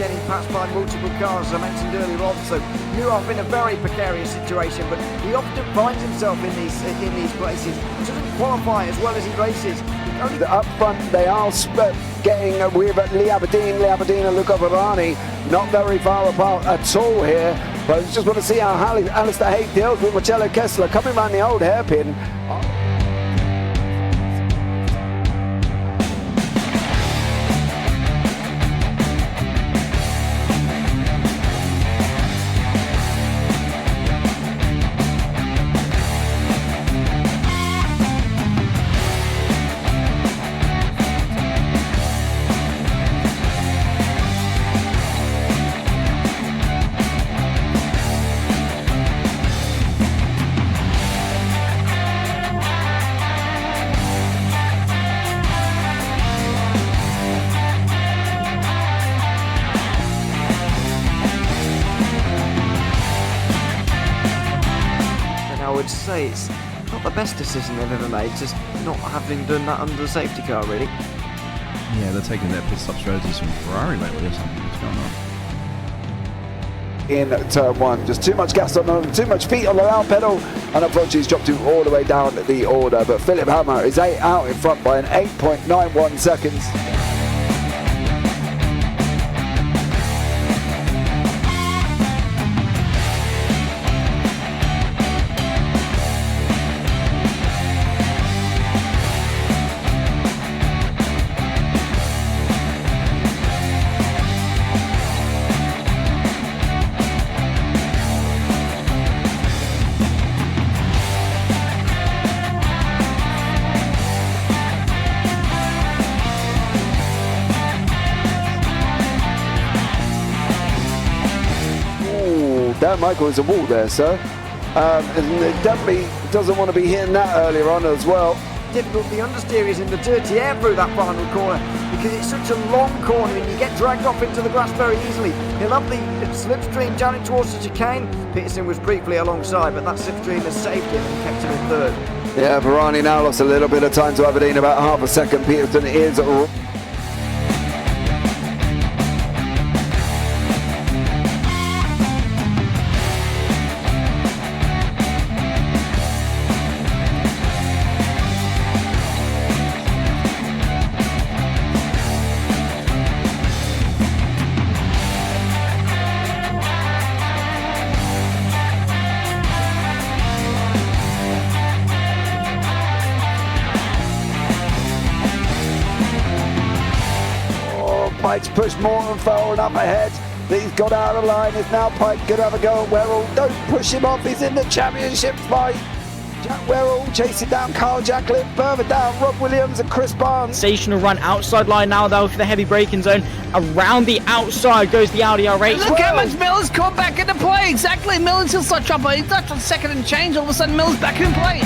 getting passed by multiple cars, as I mentioned earlier on. So Nuoff in a very precarious situation, but he often finds himself in these places. He doesn't qualify as well as he races. Up front, they are getting with Lee Aberdeen and Luca Varani, not very far apart at all here. But I just want to see how Alistair Haig deals with Marcello Kessler coming around the old hairpin. I would say it's not the best decision they've ever made, just not having done that under the safety car, really. Yeah, they're taking their pit stop strategies from Ferrari lately or something. What's going on? In turn one, just too much gas on them, too much feet on the loud pedal, and unfortunately he's dropped him all the way down the order. But Philip Hammer is out in front by an 8.91 seconds. Dan Michael is a wall there, sir. And definitely doesn't want to be hitting that earlier on as well. Difficult, the understeer is in the dirty air through that final corner because it's such a long corner and you get dragged off into the grass very easily. He'll have the slipstream down in towards the chicane. Peterson was briefly alongside, but that slipstream has saved him and kept him in third. Yeah, Varani now lost a little bit of time to Aberdeen, about half a second. Peterson is Pike's pushed more and forward up ahead. He's got out of line. Is now Pike going to have a go at Werrell? Don't push him off. He's in the championship fight. Jack Werrell chasing down Carl Jacklin. Further down, Rob Williams and Chris Barnes. Sensational run outside line now though for the heavy braking zone. Around the outside goes the Audi R8. Look how much Miller's come back into play. Exactly. Miller's still such up. He's left on second and change. All of a sudden Miller's back in play.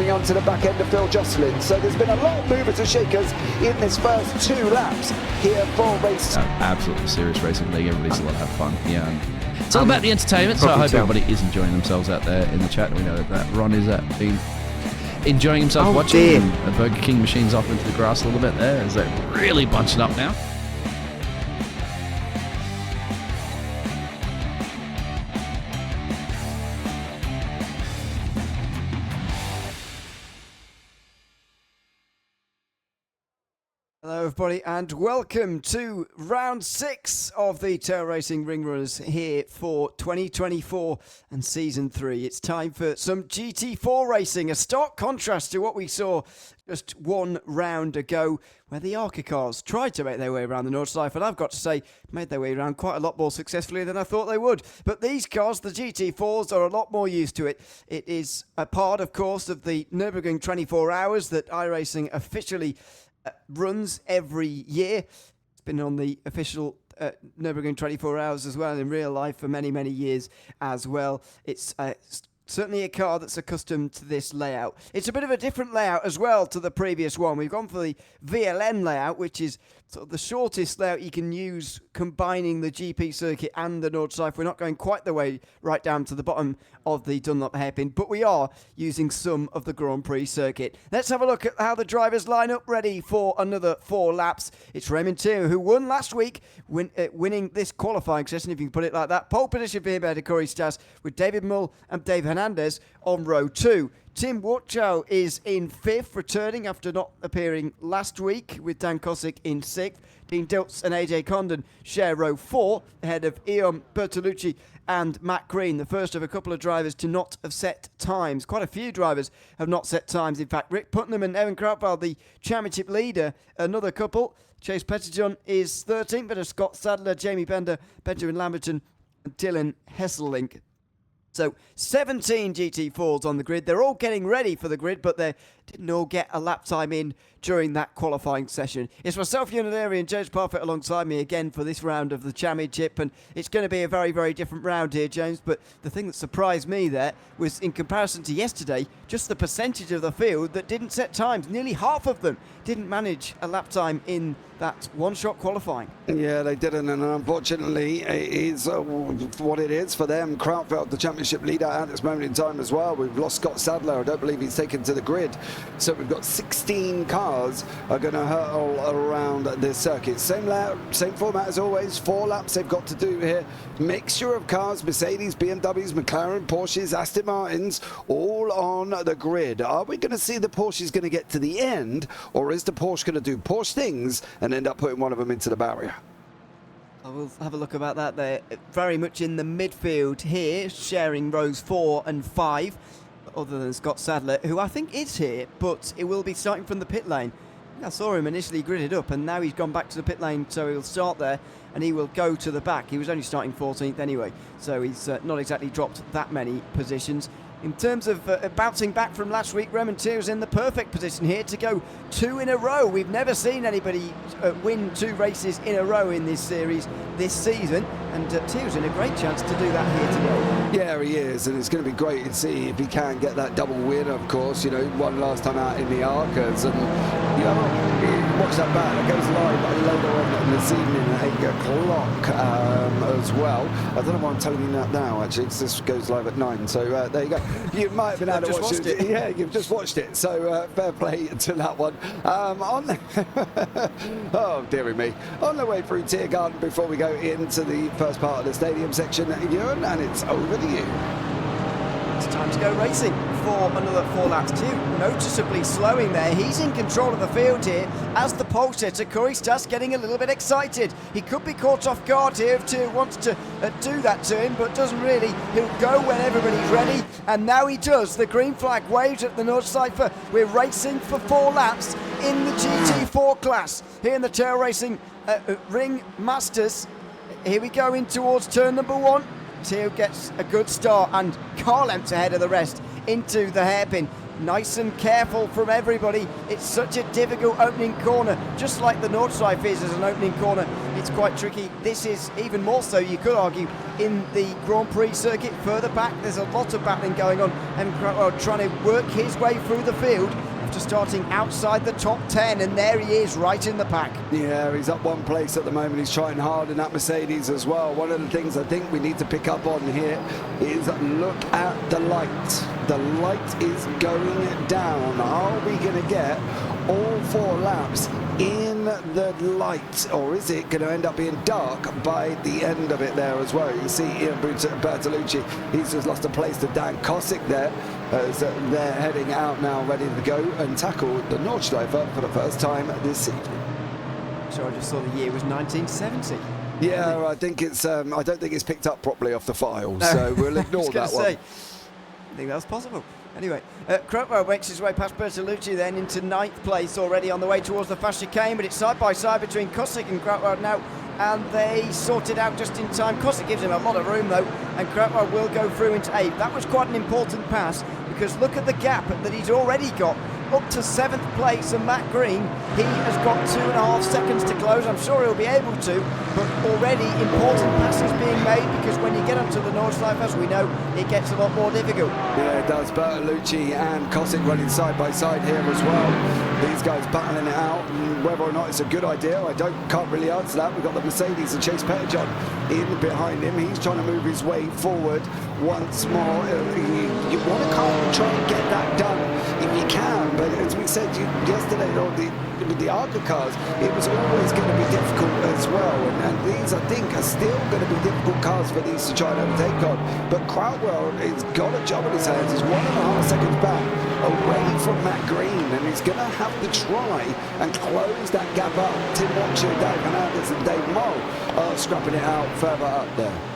On to the back end of Phil Jocelyn. So there's been a lot of movers and shakers in this first 2 laps here for race. Absolutely serious racing league. Everybody's allowed to have fun. Yeah, and it's all about the entertainment. So I hope everybody is enjoying themselves out there in the chat. We know that Ron is been enjoying himself watching. The Burger King machines off into the grass a little bit there as they're really bunching up now. Hello everybody and welcome to round 6 of the Tail Racing Ring Runners here for 2024 and season 3. It's time for some GT4 racing, a stark contrast to what we saw just 1 round ago where the ARCA cars tried to make their way around the North Side, but I've got to say made their way around quite a lot more successfully than I thought they would. But these cars, the GT4s, are a lot more used to it. It is a part, of course, of the Nurburgring 24 hours that iRacing officially runs every year. It's been on the official Nurburgring 24 Hours as well in real life for many, many years as well. It's certainly a car that's accustomed to this layout. It's a bit of a different layout as well to the previous one. We've gone for the VLN layout, which is sort of the shortest layout you can use, combining the GP circuit and the Nordschleife. We're not going quite the way right down to the bottom of the Dunlop hairpin, but we are using some of the Grand Prix circuit. Let's have a look at how the drivers line up ready for another 4 laps. It's Raymond Tier, who won last week, winning this qualifying session, if you can put it like that. Pole position for him at Corey Stas, with David Mull and Dave Hernandez on row 2. Tim Watchow is in 5th, returning after not appearing last week, with Dan Kosick in 6th. Dean Diltz and AJ Condon share row 4, ahead of Ewan Bertolucci and Matt Green, the first of a couple of drivers to not have set times. Quite a few drivers have not set times. In fact, Rick Putnam and Evan Krautwald, the championship leader, another couple. Chase Petterjohn is 13th, but Scott Sadler, Jamie Bender, Benjamin Lamberton, and Dylan Hesselink. So 17 GT4s on the grid. They're all getting ready for the grid, but they didn't all get a lap time in during that qualifying session. It's myself, Ewan, and James Parfitt alongside me again for this round of the championship, and it's going to be a very, very different round here, James. But the thing that surprised me there was, in comparison to yesterday, just the percentage of the field that didn't set times. Nearly half of them didn't manage a lap time in that one-shot qualifying. Yeah, they didn't, and unfortunately it is what it is for them. Krautwald, the championship leader at this moment in time as well. We've lost Scott Sadler. I don't believe he's taken to the grid. So we've got 16 cars are going to hurtle around this circuit. Same layout, same format as always. 4 laps they've got to do here. Mixture of cars, Mercedes, BMWs, McLaren, Porsches, Aston Martins, all on the grid. Are we going to see the Porsches going to get to the end, or is the Porsche going to do Porsche things and end up putting one of them into the barrier? I will have a look about that. They're very much in the midfield here, sharing rows 4 and 5, other than Scott Sadler, who I think is here, but it will be starting from the pit lane. I saw him initially gridded up, and now he's gone back to the pit lane, so he'll start there, and he will go to the back. He was only starting 14th anyway, so he's not exactly dropped that many positions. In terms of bouncing back from last week, Raymond Tier is in the perfect position here to go 2 in a row. We've never seen anybody win 2 races in a row in this series this season, and Tier's in a great chance to do that here today. Yeah, he is, and it's going to be great to see if he can get that double win, of course. You know, one last time out in the Arcas, and you know, watch that back. It goes live later on this evening at 8 o'clock as well. I don't know why I'm telling you that now, actually, because this goes live at 9, so there you go. You might have been able to watch it. Yeah, you've just watched it, so fair play to that one. Oh, dearie me. On the way through Tiergarten before we go into the first part of the stadium section, Ewan, and it's over to you. It's time to go racing for another 4 laps. Tier noticeably slowing there. He's in control of the field here as the pole sitter. Corey Stas getting a little bit excited. He could be caught off guard here if Tier wants to do that to him, but doesn't really. He'll go when everybody's ready, and now he does. The green flag waves at the Nordschleife. We're racing for 4 laps in the GT4 class here in the Tail Racing Ring Masters. Here we go in towards turn number 1. Tier gets a good start, and car lengths ahead of the rest into the hairpin. Nice and careful from everybody. It's such a difficult opening corner, just like the Nordschleife is as an opening corner. It's quite tricky. This is even more so, you could argue, in the Grand Prix circuit. Further back, there's a lot of battling going on, and trying to work his way through the field after starting outside the top 10, and there he is right in the pack. Yeah, he's up 1 place at the moment. He's trying hard in that Mercedes as well. One of the things I think we need to pick up on here is look at the light. The light is going down. Are we going to get all 4 laps in the light, or is it going to end up being dark by the end of it there as well? You can see Ewan Bertolucci, he's just lost a place to Dan Kosick there, as they're heading out now ready to go and tackle the Nordschleife for the first time this season. So I just saw the year was 1970. Yeah, I think it's I don't think it's picked up properly off the files, so we'll ignore that one. I think that's possible. Anyway, Krautwald makes his way past Bertolucci then into 9th place already on the way towards the fast chicane, but it's side by side between Kosick and Krautwald now, and they sort it out just in time. Kosick gives him a lot of room though, and Krautwald will go through into 8th. That was quite an important pass, because look at the gap that he's already got up to 7th place, and Matt Green, he has got 2.5 seconds to close. I'm sure he'll be able to, but already important passes being made, because when you get onto the Nordschleife, as we know, it gets a lot more difficult. Yeah, it does. Bertolucci and Kosick running side by side here as well. These guys battling it out, and whether or not it's a good idea, I can't really answer that. We've got the Mercedes and Chase Pettijohn in behind him. He's trying to move his way forward once more. You want to try and get that done if you can, but as we said yesterday with the ARCA cars, it was always going to be difficult as well, and these, I think, are still going to be difficult cars for these to try and overtake on. But Crowell has got a job in his hands. He's 1.5 seconds back away from Matt Green, and he's going to have to try and close that gap up. Tim Watcher, Dave Hernandez and Dave Moll are scrapping it out further up there.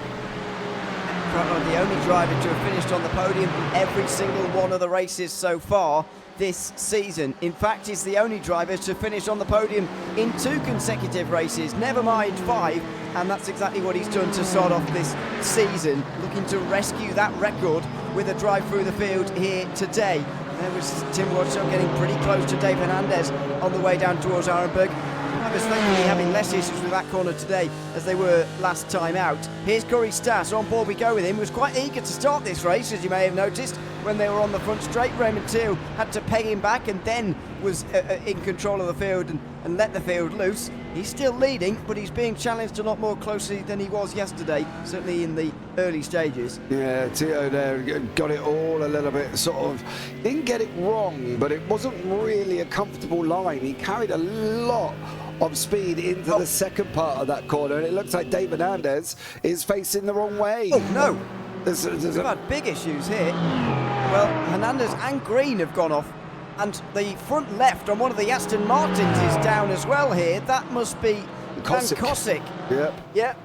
The only driver to have finished on the podium in every single one of the races so far this season. In fact, he's the only driver to finish on the podium in 2 consecutive races, never mind 5, and that's exactly what he's done to start off this season, looking to rescue that record with a drive through the field here today. There was Tim Watcher getting pretty close to Dave Hernandez on the way down towards Arenberg. Drivers thankfully having less issues with that corner today as they were last time out. Here's Corey Stas, on board we go with him. He was quite eager to start this race, as you may have noticed, when they were on the front straight. Raymond Teal had to peg him back and then was in control of the field and let the field loose. He's still leading, but he's being challenged a lot more closely than he was yesterday, certainly in the early stages. Yeah, Tio there got it all a little bit sort of, didn't get it wrong, but it wasn't really a comfortable line. He carried a lot of speed into the second part of that corner, and it looks like Dave Hernandez is facing the wrong way. Oh no, We've had big issues here. Well, Hernandez and Green have gone off, and the front left on one of the Aston Martins is down as well here. That must be Kosick. Yep.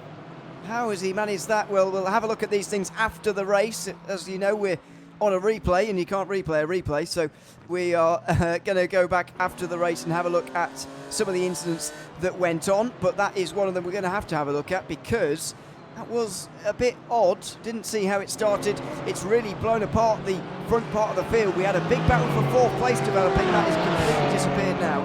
How has he managed that? Well, we'll have a look at these things after the race. As you know, we're on a replay, and you can't replay a replay, so we are going to go back after the race and have a look at some of the incidents that went on. But that is one of them we're going to have a look at, because that was a bit odd. Didn't see how it started. It's really blown apart the front part of the field. We had a big battle for 4th place developing. That is completely disappeared now.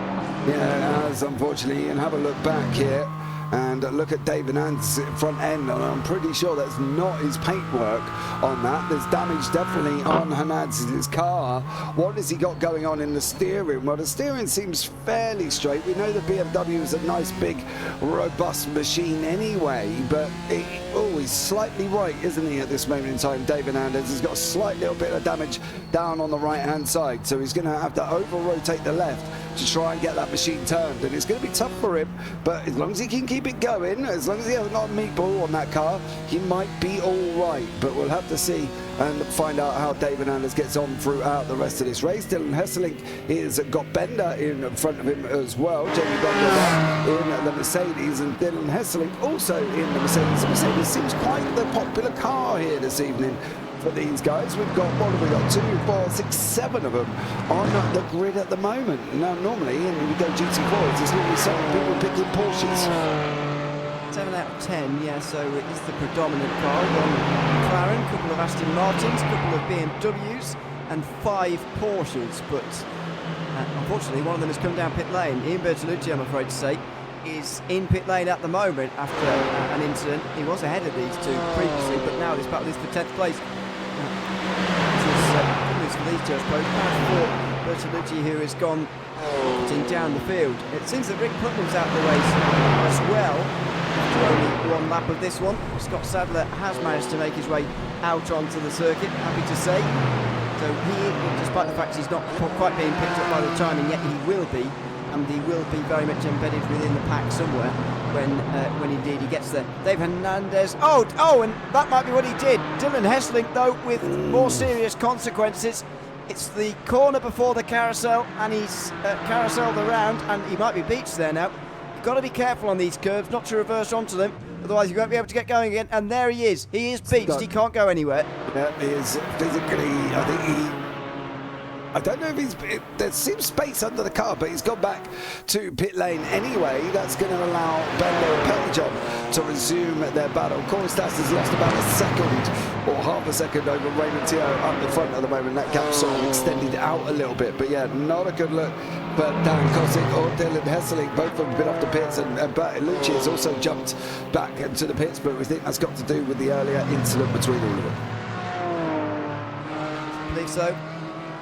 Yeah, it has, unfortunately. And have a look back here and look at Dave Hernandez's front end, and I'm pretty sure that's not his paintwork on that. There's damage definitely on Hernandez's car. What has he got going on in the steering? Well, the steering seems fairly straight. We know the BMW is a nice big robust machine anyway, but he's slightly right, isn't he, at this moment in time? Dave Hernandez has got a slight little bit of damage down on the right hand side, so he's going to have to over rotate the left to try and get that machine turned, and it's going to be tough for him, but as long as he can keep it going, as long as he hasn't got a meatball on that car, he might be all right. But we'll have to see and find out how Dave Hernandez gets on throughout the rest of this race. Dylan Hesselink has got Bender in front of him as well. Jamie Bender in the Mercedes, and Dylan Hesselink also in the Mercedes. The Mercedes seems quite the popular car here this evening for these guys. We've got, what have we got? 2, 4, 6, 7 of them on the grid at the moment. Now, normally, and we go GT4s, there's normally 7 people picking Porsches. 7 out of 10, yeah, so it is the predominant car. One McLaren, a couple of Aston Martins, a couple of BMWs, and 5 Porsches, but unfortunately one of them has come down pit lane. Ian Bertolucci, I'm afraid to say, is in pit lane at the moment after an incident. He was ahead of these 2 previously, but now this battle is for 10th place. Which is good news for these 2, I suppose. For Bertolucci, who has gone down the field. It seems that Rick Putnam's out of the race as well, after only 1 lap of this one. Scott Sadler has managed to make his way out onto the circuit, happy to say. So he, despite the fact he's not quite being picked up by the timing yet, he will be, and he will be very much embedded within the pack somewhere when indeed he gets there. Dave Hernandez, oh, and that might be what he did. Dylan Hesselink, though, with more serious consequences. It's the corner before the carousel, and he's carouseled around, and he might be beached there now. You've got to be careful on these curves, not to reverse onto them, otherwise you won't be able to get going again. And there he is. He is beached. He can't go anywhere. Yeah, he is physically, I don't know if there seems space under the car, but he's gone back to pit lane anyway. That's going to allow Bender and Pettijohn to resume their battle. Corey Stas has lost about a second or half a second over Raymond Teo up the front at the moment. That gap sort of extended out a little bit, but yeah, not a good look. But Dan Kosick or Dylan Hesseling, both of them have been off the pits, and Bertolucci has also jumped back into the pits, but we think that's got to do with the earlier incident between all of them. I believe so.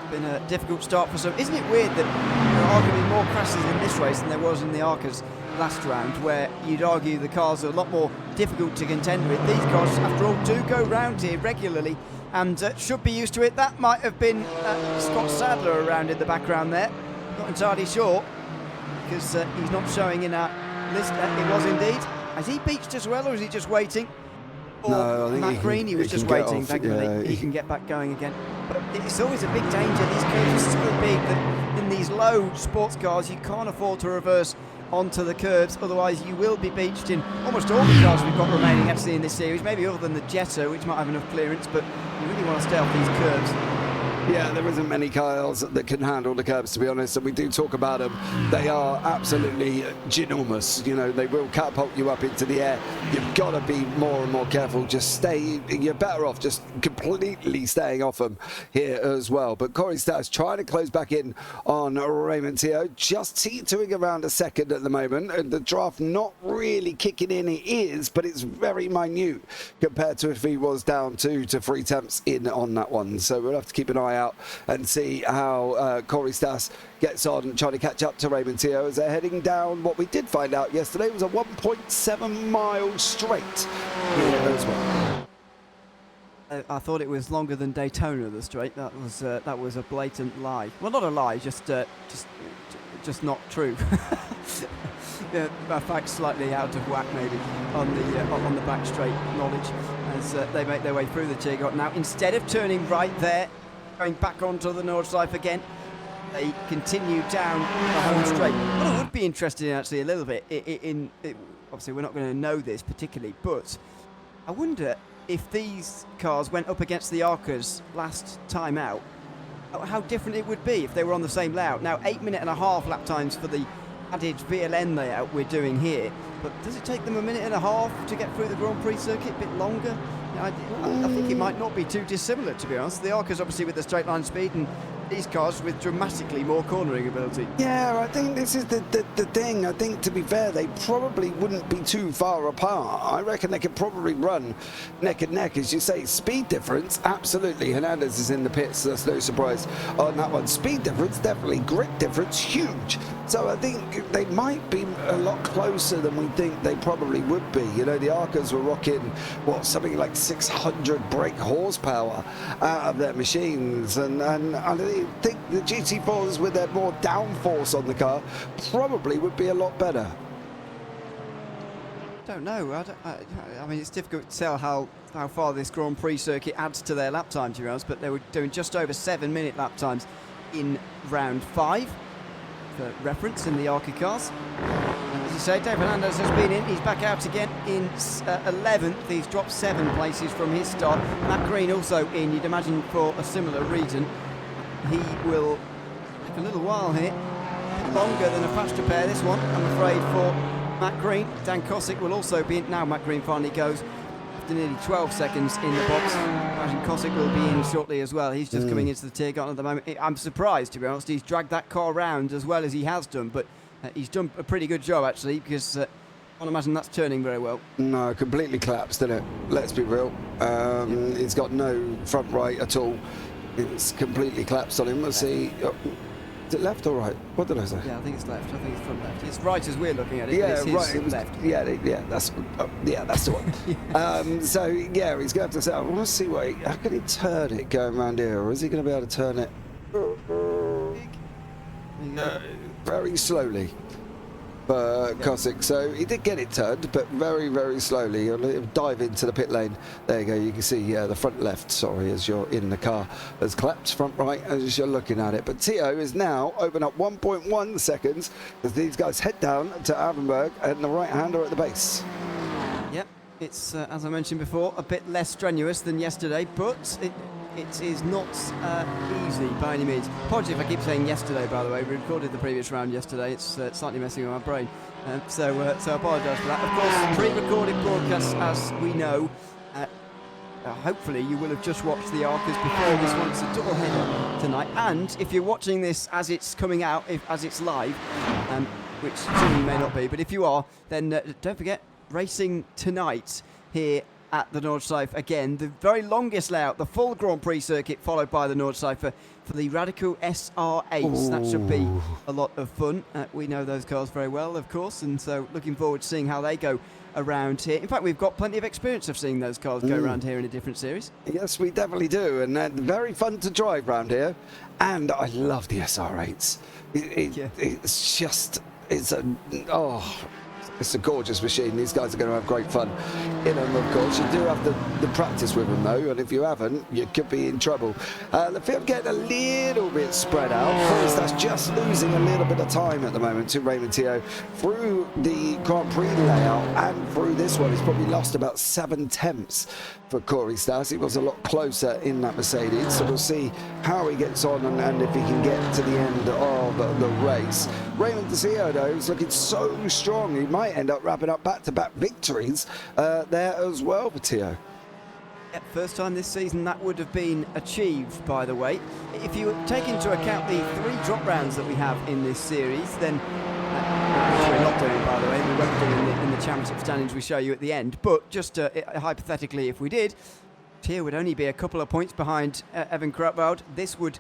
It's been a difficult start for some. Isn't it weird that there are going to be more crashes in this race than there was in the ARCA's last round, where you'd argue the cars are a lot more difficult to contend with? These cars, after all, do go round here regularly and should be used to it. That might have been Scott Sadler around in the background there. Not entirely sure, because he's not showing in our list. It was indeed. Has he beached as well, or is he just waiting? Or no, I think Matt Green, he was just waiting. Thankfully, he can get back going again. But it's always a big danger. These curves are so big that in these low sports cars, you can't afford to reverse onto the curbs, otherwise you will be beached in almost all the cars we've got remaining actually in this series, maybe other than the Jetta, which might have enough clearance, but you really want to stay off these curbs. Yeah, there isn't many cars that can handle the curbs, to be honest, and we do talk about them. They are absolutely ginormous. You know, they will catapult you up into the air. You've got to be more and more careful. Just stay, you're better off just completely staying off them here as well. But Corey Stas trying to close back in on Raymond Teo, just teetering around a second at the moment, and the draft not really kicking in. It is, but it's very minute compared to if he was down 2 to 3 tenths in on that one. So we'll have to keep an eye out and see how Corey Stas gets on trying to catch up to Raymond Teo as they're heading down. What we did find out yesterday was a 1.7 mile straight here as well. I thought it was longer than Daytona, the straight. That was a blatant lie. Well, not a lie, just not true. A fact slightly out of whack maybe on the back straight knowledge as they make their way through the Tiergarten. Now, instead of turning right there, going back onto the Nordschleife again, they continue down the home straight. Well, it would be interesting actually a little bit. Obviously, we're not going to know this particularly, but I wonder if these cars went up against the ARCA's last time out, how different it would be if they were on the same layout. Now, 8.5-minute lap times for the added VLN layout we're doing here, but does it take them 1.5 minutes to get through the Grand Prix circuit? A bit longer? I think it might not be too dissimilar, to be honest. The ARCA's obviously with the straight line speed, and these cars with dramatically more cornering ability. Yeah, I think this is the thing. I think, to be fair, they probably wouldn't be too far apart. I reckon they could probably run neck and neck, as you say. Speed difference, absolutely. Hernandez is in the pits, so that's no surprise on that one. Speed difference, definitely. Grip difference, huge. So I think they might be a lot closer than we think they probably would be. You know, the ARCAs were rocking, something like 600 brake horsepower out of their machines, and I think the GT4s with their more downforce on the car probably would be a lot better. Don't know. I mean, it's difficult to tell how far this Grand Prix circuit adds to their lap time, to be honest, but they were doing just over 7-minute lap times in round 5 for reference in the ARCA cars. And as you say, Dave Hernandez has been in. He's back out again in 11th. He's dropped 7 places from his start. Matt Green also in, you'd imagine, for a similar reason. He will take a little while here. Longer than a faster pair, this one, I'm afraid, for Matt Green. Dan Kosick will also be in. Now Matt Green finally goes after nearly 12 seconds in the box. I imagine Kosick will be in shortly as well. He's just coming into the Tiergarten at the moment. I'm surprised, to be honest. He's dragged that car round as well as he has done, but he's done a pretty good job, actually, because I can't imagine that's turning very well. No, completely collapsed, didn't it? Let's be real. It's got no front right at all. It's completely collapsed on him. Let's see. Is it left or right? What did I say? Yeah, I think it's left. I think it's front left. It's right as we're looking at it. Yeah, right. It was left. Yeah, that's the one. So yeah, he's going to have to say, I want to see how can he turn it going around here, or is he going to be able to turn it very slowly? Kosick. So he did get it turned, but very, very slowly. He'll dive into the pit lane. There you go. You can see the front left, as you're in the car, has collapsed. Front right as you're looking at it. But Teo is now open up 1.1 seconds as these guys head down to Avenberg and the right-hander at the base. Yep, it's, as I mentioned before, a bit less strenuous than yesterday, but it is not easy by any means. Apologies if I keep saying yesterday, by the way. We recorded the previous round yesterday. It's slightly messing with my brain. So I apologise for that. Of course, pre-recorded broadcasts, as we know, hopefully you will have just watched the Arcas before this one. It's a double header tonight. And if you're watching this as it's coming out, as it's live, which some of you may not be, but if you are, then don't forget, racing tonight here at the Nordschleife. Again, the very longest layout, the full Grand Prix circuit, followed by the Nordschleife for the Radical SR8s. That should be a lot of fun. We know those cars very well, of course, and so looking forward to seeing how they go around here. In fact, we've got plenty of experience of seeing those cars go around here in a different series. Yes, we definitely do, and very fun to drive around here. And I love the SR8s. It's just, it's a gorgeous machine. These guys are going to have great fun in them, of course. You do have the practice with them, though, and if you haven't, you could be in trouble. The field getting a little bit spread out. Chris, that's just losing a little bit of time at the moment to Raymond Teo through the Grand Prix layout and through this one. He's probably lost about 7/10 for Corey Stas. He was a lot closer in that Mercedes, so we'll see how he gets on and if he can get to the end of the race. Raymond Teo, though, is looking so strong. He might end up wrapping up back-to-back victories there as well for Teo. Yep, first time this season that would have been achieved, by the way. If you take into account the 3 drop rounds that we have in this series, then which we're not doing, by the way, we won't do in the championship standings we show you at the end, but just hypothetically, if we did, Teo would only be a couple of points behind Evan Kruppwald. This would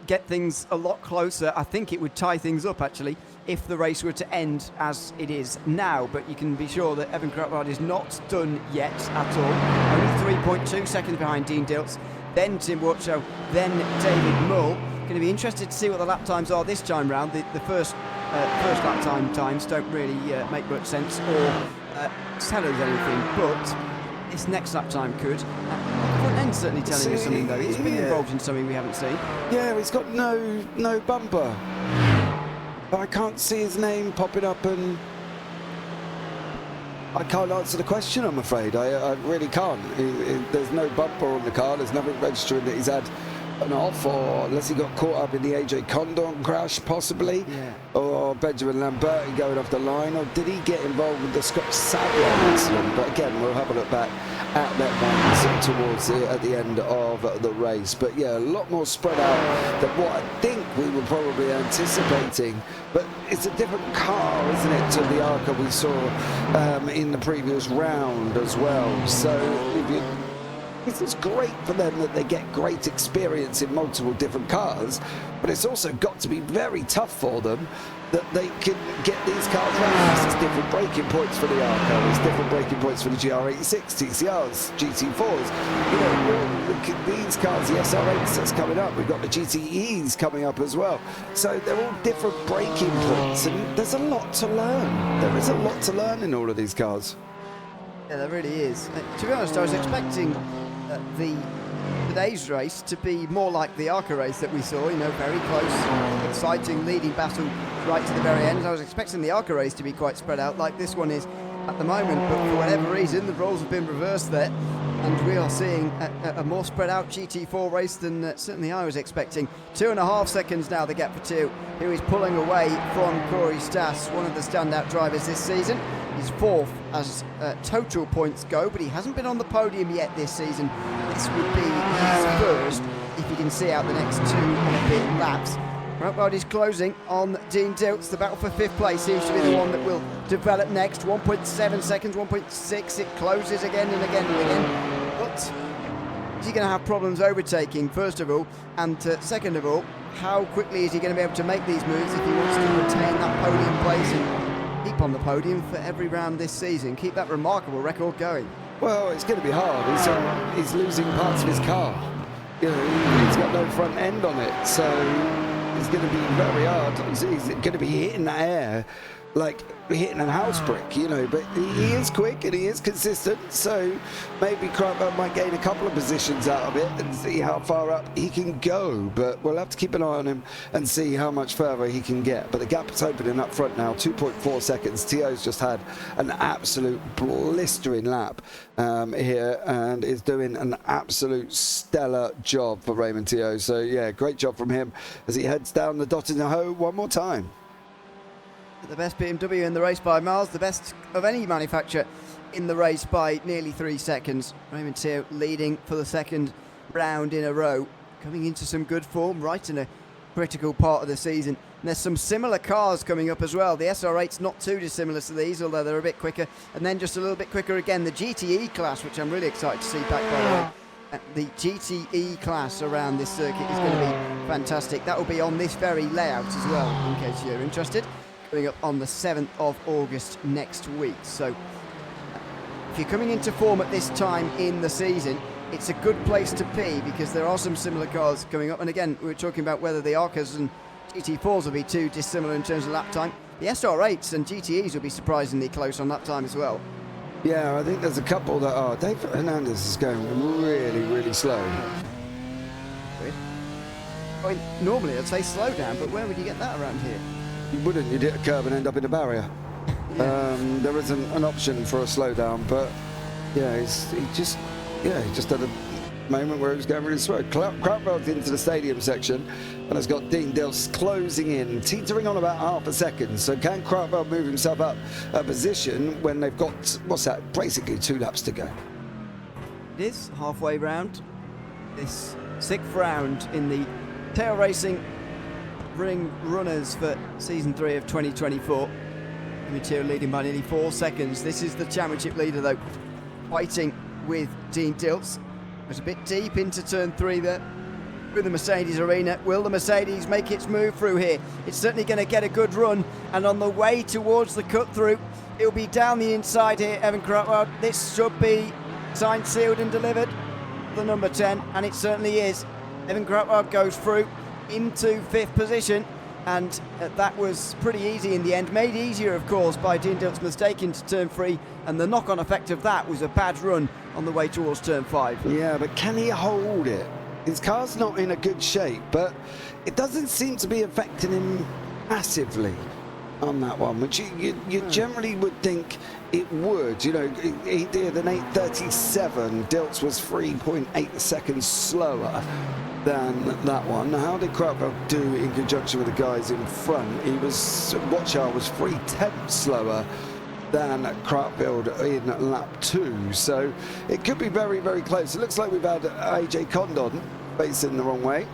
get things a lot closer. I think it would tie things up, actually, if the race were to end as it is now. But you can be sure that Evan Kruppwald is not done yet at all. Only 3.2 seconds behind Dean Dilts, then Tim Watchow, then David Mull. Going to be interested to see what the lap times are this time round. The first lap times don't really make much sense or tell us anything, but this next lap time could. Front end certainly telling us something, though. He's been involved in something we haven't seen. Yeah, he's got no bumper. But I can't see his name popping up, and I can't answer the question, I'm afraid. I really can't. There's no bumper on the car. There's nothing registering that he's had an off, or unless he got caught up in the AJ Condon crash, possibly, or Benjamin Lamberti going off the line, or did he get involved with the Scott Sadler incident? But again, we'll have a look back at that towards at the end of the race. But yeah, a lot more spread out than what I think we were probably anticipating. But it's a different car, isn't it, to the Arca we saw in the previous round as well. So if you it's great for them that they get great experience in multiple different cars, but it's also got to be very tough for them that they can get these cars right. There's different braking points for the Arca, there's different braking points for the GR86, TCRs, GT4s. You know, look at these cars, the SR8s that's coming up. We've got the GTEs coming up as well. So they're all different braking points, and there's a lot to learn. There is a lot to learn in all of these cars. Yeah, there really is. To be honest, I was expecting today's race to be more like the Arca race that we saw, you know, very close, exciting, leading battle right to the very end. I was expecting the Arca race to be quite spread out like this one is at the moment, but for whatever reason the roles have been reversed there, and we are seeing a more spread out GT4 race than certainly I was expecting. 2.5 seconds now the gap for Teo, who is pulling away from Corey Stas, one of the standout drivers this season. He's 4th as total points go, but he hasn't been on the podium yet this season. This would be his first if he can see out the next 2 and a bit laps. Kruppwald is closing on Dean Dilts. The battle for 5th place seems to be the one that will develop next. 1.7 seconds, 1.6. It closes again and again and again. But is he going to have problems overtaking, first of all? And second of all, how quickly is he going to be able to make these moves if he wants to retain that podium place and keep on the podium for every round this season? Keep that remarkable record going. Well, it's going to be hard. He's losing parts of his car. You know, he's got no front end on it, so it's going to be very hard. He's going to be hitting that air like hitting a house brick, you know, but he is quick and he is consistent, so maybe Kruppwald might gain a couple of positions out of it and see how far up he can go, but we'll have to keep an eye on him and see how much further he can get. But the gap is opening up front now, 2.4 seconds. Teo's just had an absolute blistering lap here and is doing an absolute stellar job for Raymond Teo. So yeah, great job from him as he heads down the dot in the hole one more time. The best BMW in the race by miles, the best of any manufacturer in the race by nearly 3 seconds. Raymond Tier leading for the second round in a row, coming into some good form right in a critical part of the season. And there's some similar cars coming up as well. The SR8's not too dissimilar to these, although they're a bit quicker. And then just a little bit quicker again, the GTE class, which I'm really excited to see back, by the way. The GTE class around this circuit is going to be fantastic. That will be on this very layout as well, in case you're interested. Coming up on the 7th of August next week. So if you're coming into form at this time in the season, it's a good place to be because there are some similar cars coming up. And again, we were talking about whether the Arcas and GT4s will be too dissimilar in terms of lap time. The SR8s and GTEs will be surprisingly close on lap time as well. Yeah, I think there's a couple that are. David Hernandez is going really, really slow. I mean, normally I'd say slow down, but where would you get that around here? You wouldn't. You'd hit a curb and end up in a barrier. There isn't an option for a slowdown, but yeah, he just had a moment where he was going really slow. Krautveld's into the stadium section and has got Dean Dilts closing in, teetering on about half a second. So can Krautveld move himself up a position when they've got, what's that, basically 2 laps to go? It is halfway round. This 6th round in the Tail Racing Ring Runners for Season 3 of 2024. Material leading by nearly 4 seconds. This is the championship leader though, fighting with Dean Dilts. Was a bit deep into turn 3 there through the Mercedes arena. Will the Mercedes make its move through here? It's certainly going to get a good run, and on the way towards the cut through, it'll be down the inside here. Evan Krautwald, this should be signed, sealed and delivered, the number 10, and it certainly is. Evan Krautwald goes through into 5th position, and that was pretty easy in the end, made easier of course by Dean Dilt's mistake into turn 3, and the knock-on effect of that was a bad run on the way towards turn 5. Yeah, but can he hold it? His car's not in a good shape, but it doesn't seem to be affecting him massively on that one, which you generally would think it would. You know, he did an 8:37. Dilts was 3.8 seconds slower than that one. How did Krautwald do in conjunction with the guys in front? He was, Watchar was 3/10 slower than Krautwald in lap 2, so it could be very, very close. It looks like we've had AJ Condon facing the wrong way.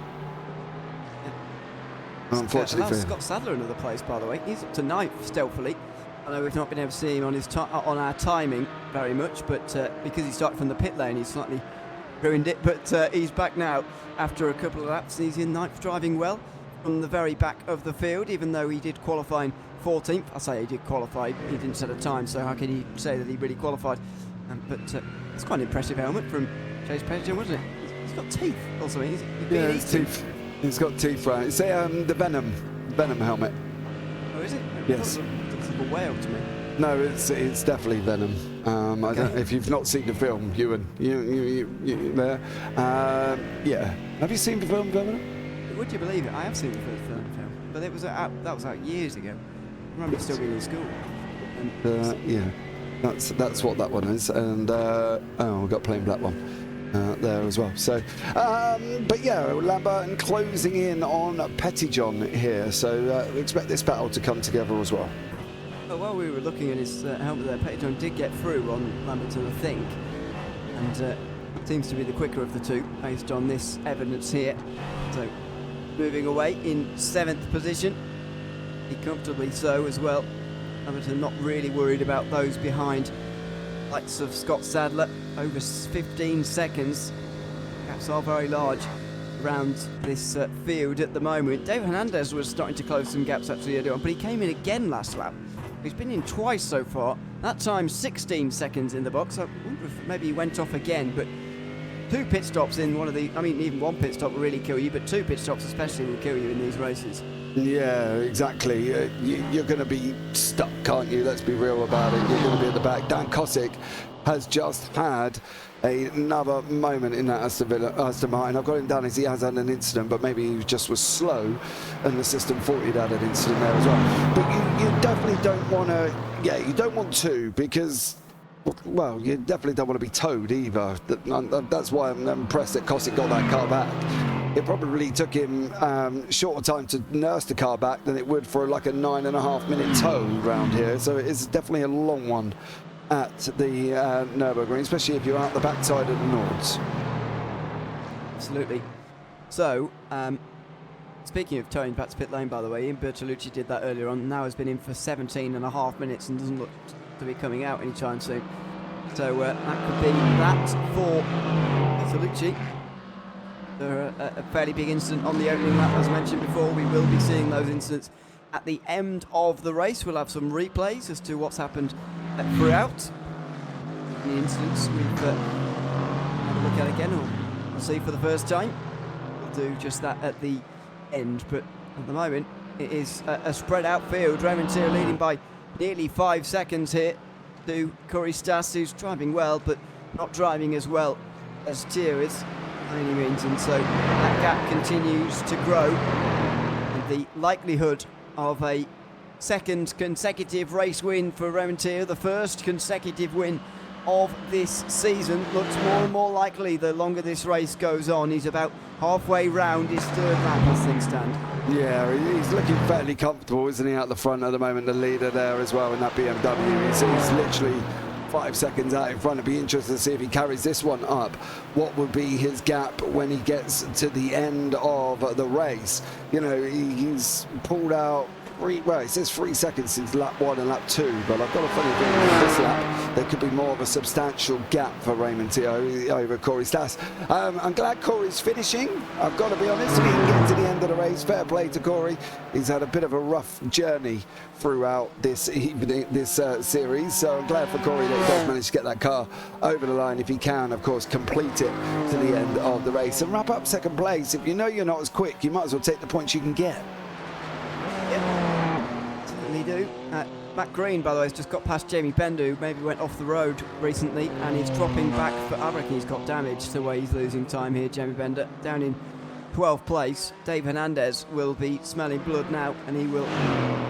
Unfortunately for him. Scott Sadler another place, by the way. He's up to 9th stealthily. I know we've not been able to see him on his on our timing very much, but because he started from the pit lane, he's slightly ruined it. But he's back now after a couple of laps. He's in 9th, driving well from the very back of the field, even though he did qualify in 14th. I say he did qualify, he didn't set a time, so how can he say that he really qualified? But it's quite an impressive helmet from Chase Pedersen, wasn't it? He's got teeth also. He's his teeth. He's got teeth, right? It's the Venom helmet. Oh, is it? Yes. It looks like a whale to me. No, it's definitely Venom. I don't know if you've not seen the film, Ewan. You there? Yeah. Have you seen the film Venom? Would you believe it? I have seen the first film, but it was that was out years ago. I remember still being in school. And yeah, that's what that one is. And we've got plain black one there as well. So, but yeah, Lamberton closing in on Pettyjohn here. So we expect this battle to come together as well. Well, while we were looking at his helmet there, Pettyjohn did get through on Lamberton, I think, and seems to be the quicker of the two based on this evidence here. So moving away in 7th position, comfortably so as well. Lamberton not really worried about those behind. Likes of Scott Sadler, over 15 seconds. Gaps are very large around this field at the moment. David Hernandez was starting to close some gaps actually earlier on, but he came in again last lap. He's been in twice so far. That time 16 seconds in the box. I wonder if maybe he went off again, but 2 pit stops in one of the, I mean, even 1 pit stop will really kill you, but 2 pit stops especially will kill you in these races. Yeah, exactly. You're going to be stuck, can't you? Let's be real about it. You're going to be at the back. Dan Kosick has just had another moment in that Aston Martin. I've got him down as he has had an incident, but maybe he just was slow, and the system thought he'd had an incident there as well. But you definitely don't want to, you don't want to, because, well, you definitely don't want to be towed either. That's why I'm impressed that Kosick got that car back. It probably took him shorter time to nurse the car back than it would for like a 9.5 minute tow around here. So it's definitely a long one at the Nurburgring, especially if you're out the backside of the Nords. Absolutely. So, speaking of towing back to pit lane, by the way, Ian Bertolucci did that earlier on. Now has been in for 17.5 minutes and doesn't look to be coming out anytime soon. So that could be that for Bertolucci. A fairly big incident on the opening lap, as mentioned before. We will be seeing those incidents at the end of the race. We'll have some replays as to what's happened throughout the incidents. We've had a look at it again, or we'll see for the first time. We'll do just that at the end, but at the moment it is a spread out field. Raymond Tier leading by nearly 5 seconds here to Corey Stas, who's driving well but not driving as well as Tier is by any means, and so that gap continues to grow, and the likelihood of a second consecutive race win for Raymond Tier, the first consecutive win of this season, looks more and more likely the longer this race goes on. He's about halfway round his third lap as things stand. Yeah, he's looking fairly comfortable, isn't he, at the front at the moment, the leader there as well in that BMW. He's literally 5 seconds out in front. It'd be interesting to see if he carries this one up. What would be his gap when he gets to the end of the race? You know, he's pulled out it says 3 seconds since lap 1 and lap 2, but I've got a funny feeling in this lap there could be more of a substantial gap for Raymond Tier over Corey Stas. I'm glad Corey's finishing. I've got to be honest, if he can get to the end of the race, fair play to Corey. He's had a bit of a rough journey throughout this evening, this series, so I'm glad for Corey that he does manage to get that car over the line, if he can, of course, complete it to the end of the race and wrap up second place. If you know you're not as quick, you might as well take the points you can get. Certainly do. Matt Green, by the way, has just got past Jamie Bender, who maybe went off the road recently, and he's dropping back for, I reckon he's got damage the way he's losing time here. Jamie Bender down in 12th place. Dave Hernandez will be smelling blood now, and he will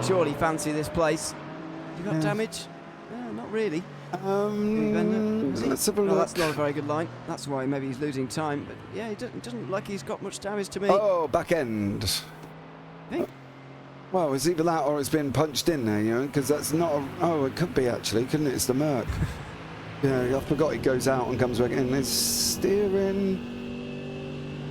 surely fancy this place. You got damage? Not really. Let's have a look. That's not a very good line. That's why maybe he's losing time. But yeah, it doesn't look like he's got much damage to me. Oh, back end. Hey. Well, it's either that or it's been punched in there, you know, because that's not a... Oh, it could be actually, couldn't it? It's the Merc. Yeah, I forgot it goes out and comes back in. It's steering...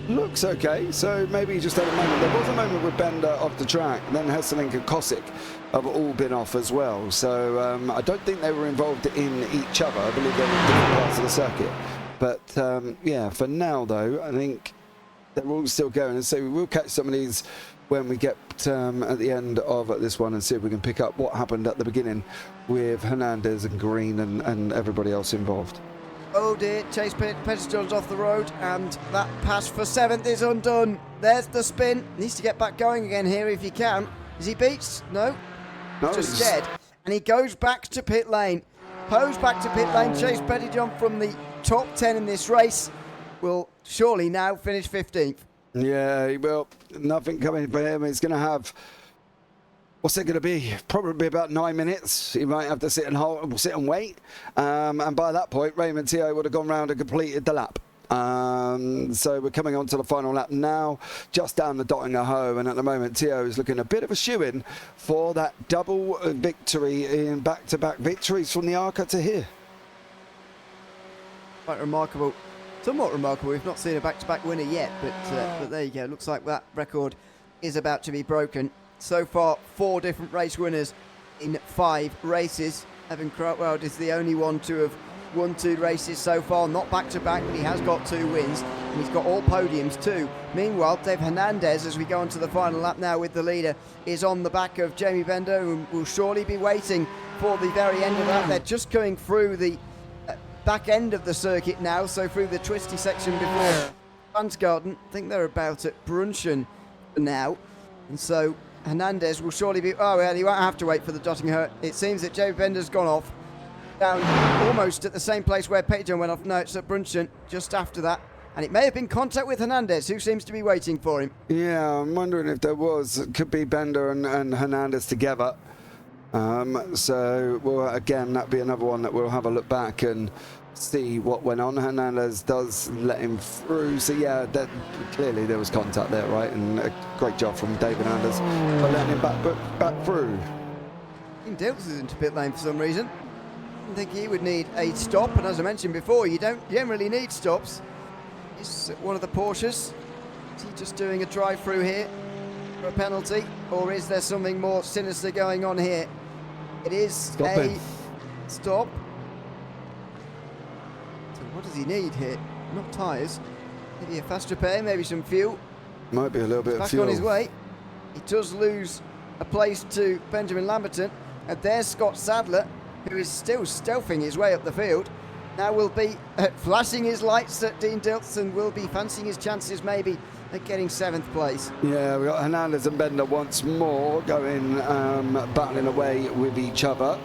Looks okay, so maybe he just had a moment. There was a moment with Bender off the track, then Hesselink and Kosick have all been off as well. So I don't think they were involved in each other. I believe they were in different parts of the circuit. But yeah, for now though, I think they're all still going. And so we will catch some of these when we get at the end of this one and see if we can pick up what happened at the beginning with Hernandez and Green and everybody else involved. Oh dear, Chase Pettersjohn's off the road, and that pass for 7th is undone. There's the spin. Needs to get back going again here if he can. Is he beats? No. No, Just dead. And he goes back to pit lane. Poes back to pit lane. Chase Pettersjon from the top 10 in this race will surely now finish 15th. Yeah, he will. Nothing coming for him. He's going to have... What's it going to be? Probably about 9 minutes. He might have to sit and wait. And by that point, Raymond Tier would have gone round and completed the lap. So we're coming on to the final lap now, just down the Dottinger-Hoe. And at the moment, Tier is looking a bit of a shoo-in for that double victory in back-to-back victories from the ARCA to here. Quite remarkable. Somewhat remarkable. We've not seen a back-to-back winner yet, but there you go. Looks like that record is about to be broken. So far, 4 different race winners in 5 races. Evan Crowell is the only one to have won 2 races so far. Not back-to-back, but he has got 2 wins. And he's got all podiums too. Meanwhile, Dave Hernandez, as we go on to the final lap now with the leader, is on the back of Jamie Bender, who will surely be waiting for the very end of that. They're just going through the back end of the circuit now, so through the twisty section before Vansgarden. I think they're about at Brunchen now. And so... Hernandez will surely be... Oh, well, he won't have to wait for the Dottinger. It seems that Jamie Bender's gone off. Down almost at the same place where Pettersjon went off. No, it's at Brunchen, just after that. And it may have been contact with Hernandez, who seems to be waiting for him. Yeah, I'm wondering if there was. It could be Bender and Hernandez together. So, well, again, that'd be another one that we'll have a look back and see what went on. Hernandez does let him through, so yeah, that clearly there was contact there, right? And a great job from David Anders for letting him back through. I think Dilks is into pit lane for some reason. didn't think he would need a stop, and as I mentioned before, you don't generally need stops. Is one of the Porsches. Is he just doing a drive-through here for a penalty, or is there something more sinister going on here? It is a stop. So what does he need here? Not tyres. Maybe a fast repair, maybe some fuel. Might be a little bit of fuel. Back on his way. He does lose a place to Benjamin Lamberton. And there's Scott Sadler, who is still stealthing his way up the field. Now will be flashing his lights at Dean Dilts and will be fancying his chances maybe at getting 7th place. Yeah, we've got Hernandez and Bender once more going battling away with each other.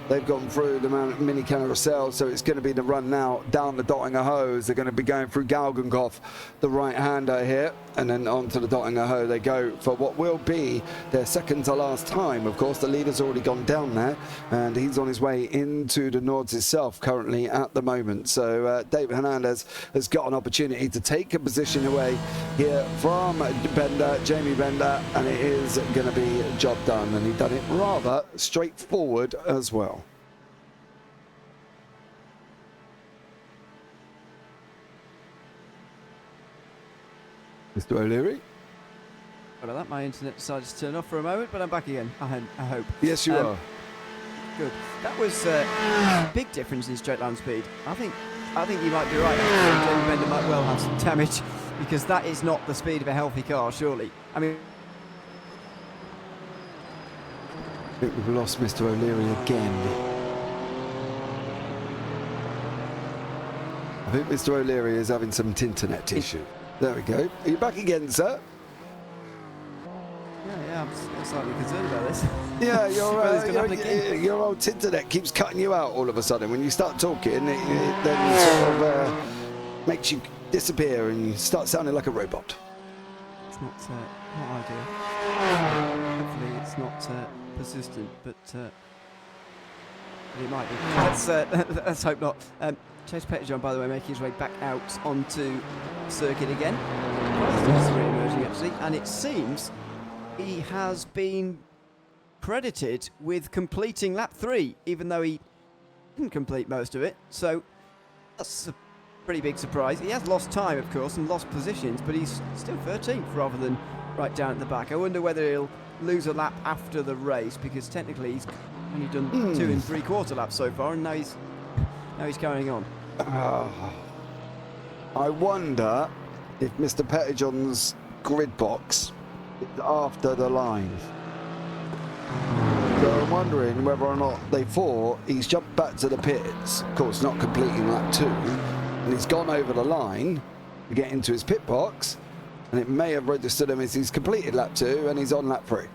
They've gone through the mini carousel, so it's going to be the run now down the Dottinger Hose. They're going to be going through Galgenkopf, the right-hander here, and then onto the Dottinger Hose they go for what will be their second to last time. Of course, the leader's already gone down there, and he's on his way into the Nords himself currently at the moment. So David Hernandez has got an opportunity to take a position away here from Bender, Jamie Bender, and it is going to be a job done, and he's done it rather straightforward as well. Mr. O'Leary? Well, that my internet decided to turn off for a moment, but I'm back again. I hope. Yes, you are. Good. That was a big difference in straight line speed. I think you might be right. Jamie Bender might well have some damage because that is not the speed of a healthy car, surely. I mean, I think we've lost Mr. O'Leary again. I think Mr. O'Leary is having some internet issue. There we go. Are you back again, sir? Yeah, I'm slightly concerned about this. Yeah, your old thing. internet keeps cutting you out all of a sudden. When you start talking, it then sort of makes you disappear and you start sounding like a robot. It's not ideal. Hopefully it's not persistent, but it might be. Let's hope not. Chase Pettyjohn, by the way, making his way back out onto circuit again. He's re-emerging actually, and it seems he has been credited with completing lap 3, even though he didn't complete most of it. So that's a pretty big surprise. He has lost time, of course, and lost positions, but he's still 13th rather than right down at the back. I wonder whether he'll lose a lap after the race, because technically he's only done 2 3/4 laps so far, and now he's carrying on. I wonder if Mr. Pettyjohn's grid box is after the line. So I'm wondering whether or not they thought he's jumped back to the pits, of course not completing lap 2, and he's gone over the line to get into his pit box, and it may have registered him as he's completed lap 2 and he's on lap 3.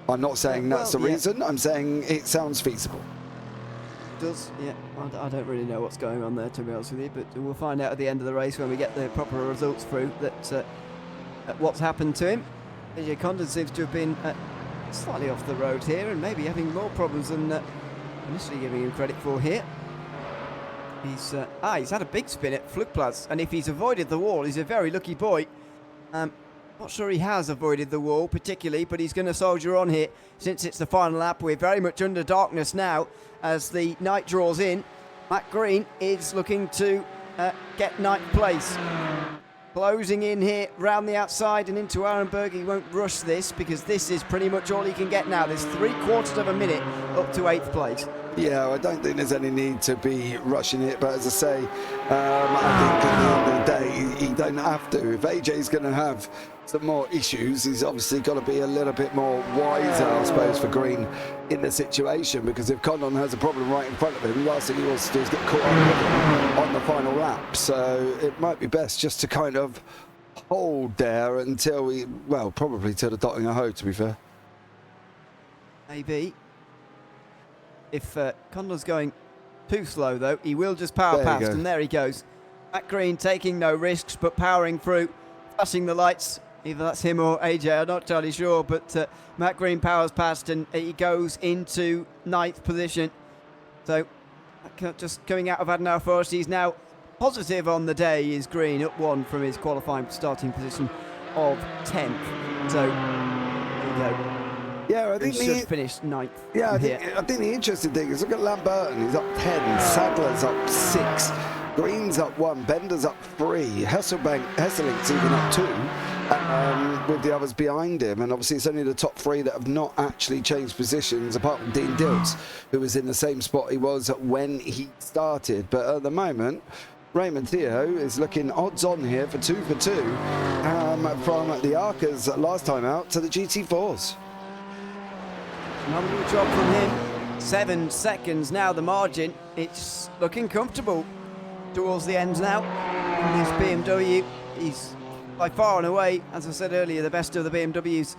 I'm not saying that's the reason, I'm saying it sounds feasible. Does, yeah, I don't really know what's going on there, to be honest with you, but we'll find out at the end of the race when we get the proper results through that what's happened to him. AJ Condon seems to have been slightly off the road here and maybe having more problems than initially giving him credit for here. He's had a big spin at Flugplatz, and if he's avoided the wall, he's a very lucky boy. Not sure he has avoided the wall particularly, but he's going to soldier on here since it's the final lap. We're very much under darkness now as the night draws in. Matt Green is looking to get 9th place. Closing in here round the outside and into Arenberg. He won't rush this because this is pretty much all he can get now. There's 3/4 of a minute up to 8th place. Yeah, I don't think there's any need to be rushing it, but as I say, I think at the end of the day, he don't have to. If AJ's going to have some more issues, he's obviously got to be a little bit more wiser, I suppose, for Green in the situation, because if Condon has a problem right in front of him, the last thing he wants to do is get caught up on the final lap. So it might be best just to kind of hold there until probably till the Dottinger Hoe, to be fair. Maybe. If Condon's going too slow, though, he will just power past, and there he goes. Matt Green taking no risks, but powering through, flashing the lights. Either that's him or AJ, I'm not entirely sure, but Matt Green powers past, and he goes into 9th position. So, just coming out of Adenauer Forest, he's now positive on the day, is Green, up 1 from his qualifying starting position of 10th. So, there you go. Yeah, I who think should finish 9th. Yeah, I here. think the interesting thing is look at Lamberton. He's up 10. Sadler's up 6. Green's up 1. Bender's up 3. Hesselink's even up 2. With the others behind him, and obviously it's only the top 3 that have not actually changed positions, apart from Dean Dilts, who was in the same spot he was when he started. But at the moment, Raymond Theo is looking odds on here for 2 for 2 from the Arcas last time out to the GT4s. Number job from him. 7 seconds now, the margin. It's looking comfortable towards the end now. And this BMW, he's by far and away, as I said earlier, the best of the BMWs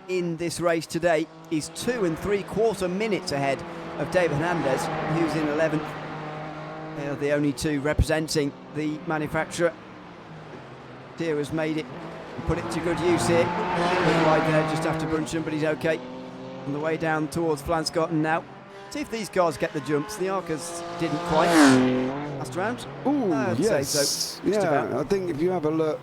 in this race today. He's 2 3/4 minutes ahead of David Hernandez, who's in 11th. They are the only 2 representing the manufacturer. Theo has made it and put it to good use here. Bit wide there just after Brunson, but he's okay. On the way down towards Flanscott now. See if these cars get the jumps. The Arcas didn't quite last round. Ooh, I'd yes. say so. Yeah, I think if you have a look.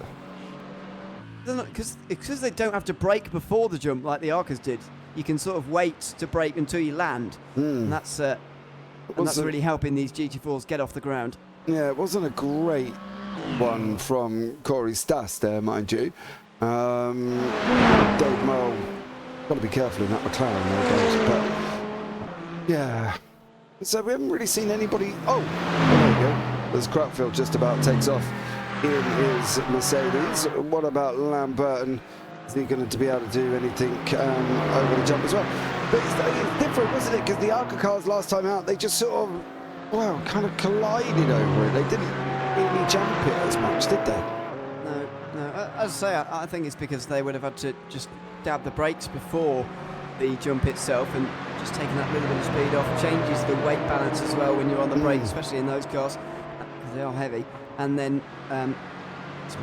Because they don't have to brake before the jump like the Arcas did. You can sort of wait to brake until you land. And that's really helping these GT4s get off the ground. Yeah, it wasn't a great one from Corey Stas there, mind you. Dave Moll, got to be careful in that McLaren there, guys. But yeah, so we haven't really seen anybody. Oh, there you go. As Crutfield just about takes off in his Mercedes. What about Lamberton? Is he going to be able to do anything over the jump as well? But it's different, wasn't it? Because the Arca cars last time out, they just sort of, well, kind of collided over it. They didn't really jump it as much, did they? No. As I say, I think it's because they would have had to just dab the brakes before the jump itself, and just taking that little bit of speed off changes the weight balance as well when you're on the brake, especially in those cars, because they are heavy. And then it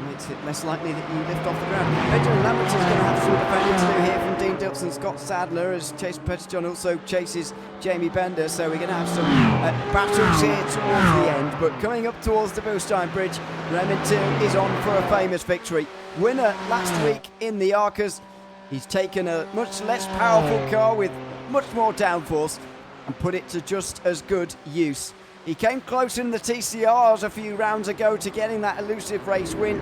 makes it less likely that you lift off the ground. Benjamin Lamberton's going to have some defending to do here from Dean Dilts and Scott Sadler, as Chase Pettijohn also chases Jamie Bender. So we're going to have some battles here towards the end. But coming up towards the Bilstein Bridge, Raymond Till is on for a famous victory. Winner last week in the Arcas. He's taken a much less powerful car with much more downforce and put it to just as good use. He came close in the TCRs a few rounds ago to getting that elusive race win.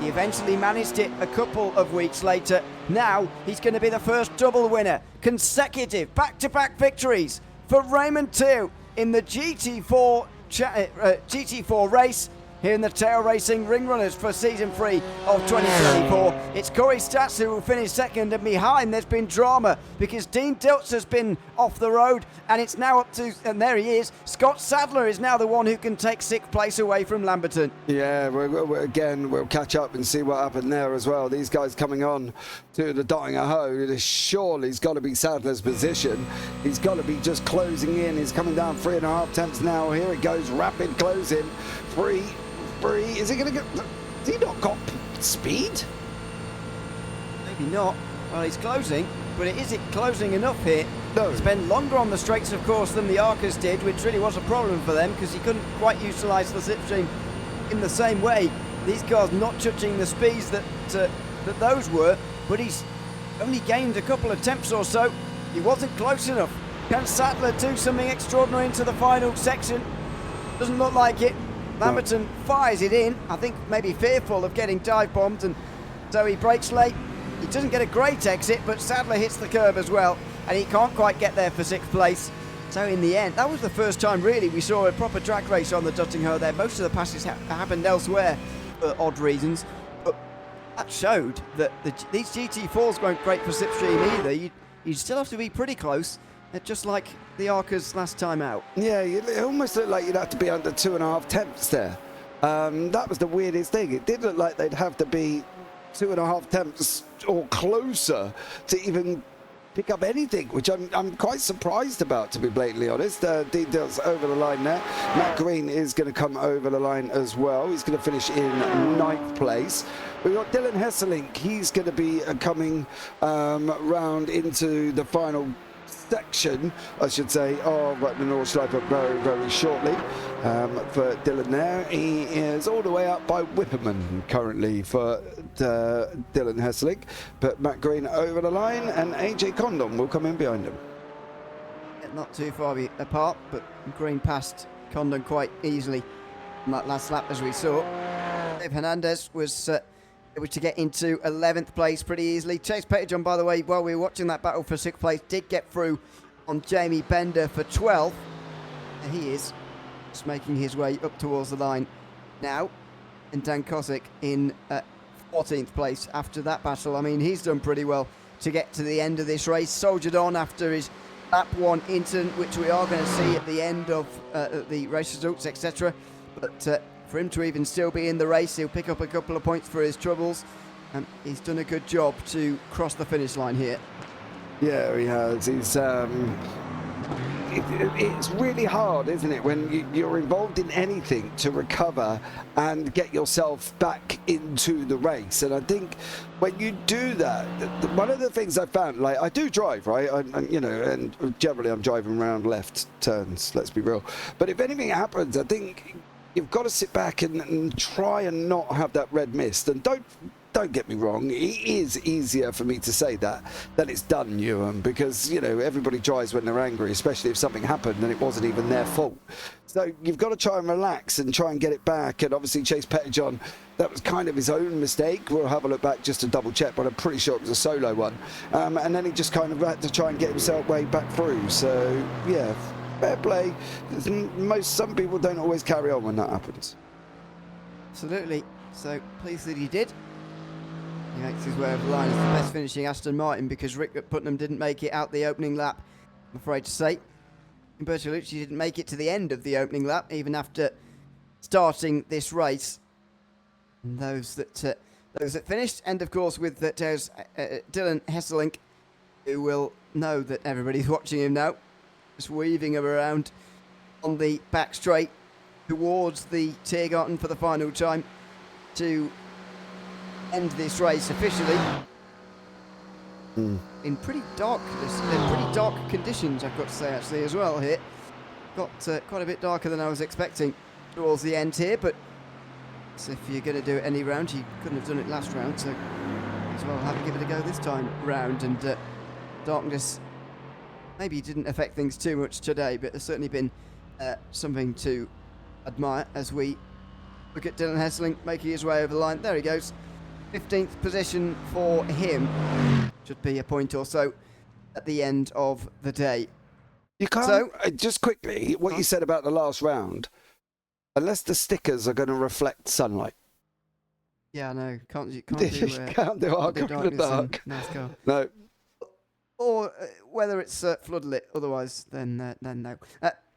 He eventually managed it a couple of weeks later. Now he's going to be the first double winner, consecutive back-to-back victories for Raymond Tew in the GT4 race here in the Tail Racing Ring Runners for Season 3 of 2024. It's Corey Stats who will finish second, and behind there's been drama because Dean Dilts has been off the road, and it's now up to, and there he is, Scott Sadler is now the one who can take 6th place away from Lamberton. Yeah, we'll catch up and see what happened there as well. These guys coming on to the Dottinger Ho, surely he's got to be Sadler's position. He's got to be just closing in. He's coming down 3.5 tenths now. Here it goes, rapid closing. Free. Is he going to get... Has he not got speed? Maybe not. Well, he's closing, but is it closing enough here? No. He's been longer on the straights, of course, than the Arcas did, which really was a problem for them because he couldn't quite utilise the slipstream in the same way. These cars not touching the speeds that those were, but he's only gained a couple of tenths or so. He wasn't close enough. Can Sadler do something extraordinary into the final section? Doesn't look like it. Lamberton fires it in, I think maybe fearful of getting dive bombed, and so he brakes late. He doesn't get a great exit, but Sadler hits the curb as well, and he can't quite get there for 6th place. So in the end, that was the first time really we saw a proper drag race on the Dottinger there. Most of the passes happened elsewhere for odd reasons, but that showed that these GT4s weren't great for slipstream either. You still have to be pretty close. Just like the Arcas last time out. Yeah, it almost looked like you'd have to be under 2.5 tenths there. That was the weirdest thing. It did look like they'd have to be 2.5 tenths or closer to even pick up anything, which I'm quite surprised about, to be blatantly honest. Dean Dilts over the line there. Matt Green is going to come over the line as well. He's going to finish in 9th place. We've got Dylan Hesselink. He's going to be coming round into the final section, I should say, of the Nordschleife very, very shortly for Dylan there. He is all the way up by Whipperman currently for Dylan Hesselink, but Matt Green over the line and AJ Condon will come in behind him. Not too far apart, but Green passed Condon quite easily on that last lap, as we saw. Dave Hernandez was able to get into 11th place pretty easily. Chase Pettyjohn, by the way, while we were watching that battle for 6th place, did get through on Jamie Bender for 12th. And he is just making his way up towards the line now. And Dan Kosick in 14th place after that battle. I mean, he's done pretty well to get to the end of this race. Soldiered on after his lap 1 incident, which we are going to see at the end of the race results, etc. But for him to even still be in the race, he'll pick up a couple of points for his troubles. He's done a good job to cross the finish line here. Yeah, he has. He's it's really hard, isn't it, when you're involved in anything to recover and get yourself back into the race. And I think when you do that, one of the things I found, like, I do drive, right? You know, and generally I'm driving around left turns, let's be real. But if anything happens, I think you've got to sit back and try and not have that red mist. And don't get me wrong, it is easier for me to say that than it's done, Ewan, because, you know, everybody drives when they're angry, especially if something happened and it wasn't even their fault. So you've got to try and relax and try and get it back. And obviously Chase Pettyjohn, that was kind of his own mistake. We'll have a look back just to double check, but I'm pretty sure it was a solo one. And then he just kind of had to try and get himself way back through. So, yeah, fair play. Some people don't always carry on when that happens. Absolutely. So pleased that he did. He makes his way over the line as the best finishing Aston Martin, because Rick Putnam didn't make it out the opening lap, I'm afraid to say. And Bertolucci didn't make it to the end of the opening lap, even after starting this race. And those that finished, and of course with there's Dylan Hesselink, who will know that everybody's watching him now, just weaving him around on the back straight towards the Tiergarten for the final time to end this race officially in pretty dark conditions, I've got to say, actually, as well here. Got quite a bit darker than I was expecting towards the end here, but so if you're going to do it any round, you couldn't have done it last round, so as well give it a go this time round. And darkness maybe didn't affect things too much today, but there's certainly been something to admire as we look at Dylan Hesselink making his way over the line. There he goes. 15th position for him. Should be a point or so at the end of the day. You can't, so, just quickly, what you said about the last round, unless the stickers are going to reflect sunlight. Yeah, no, can't do Arc of the Dark. NASCAR. No. Or whether it's floodlit, otherwise then no.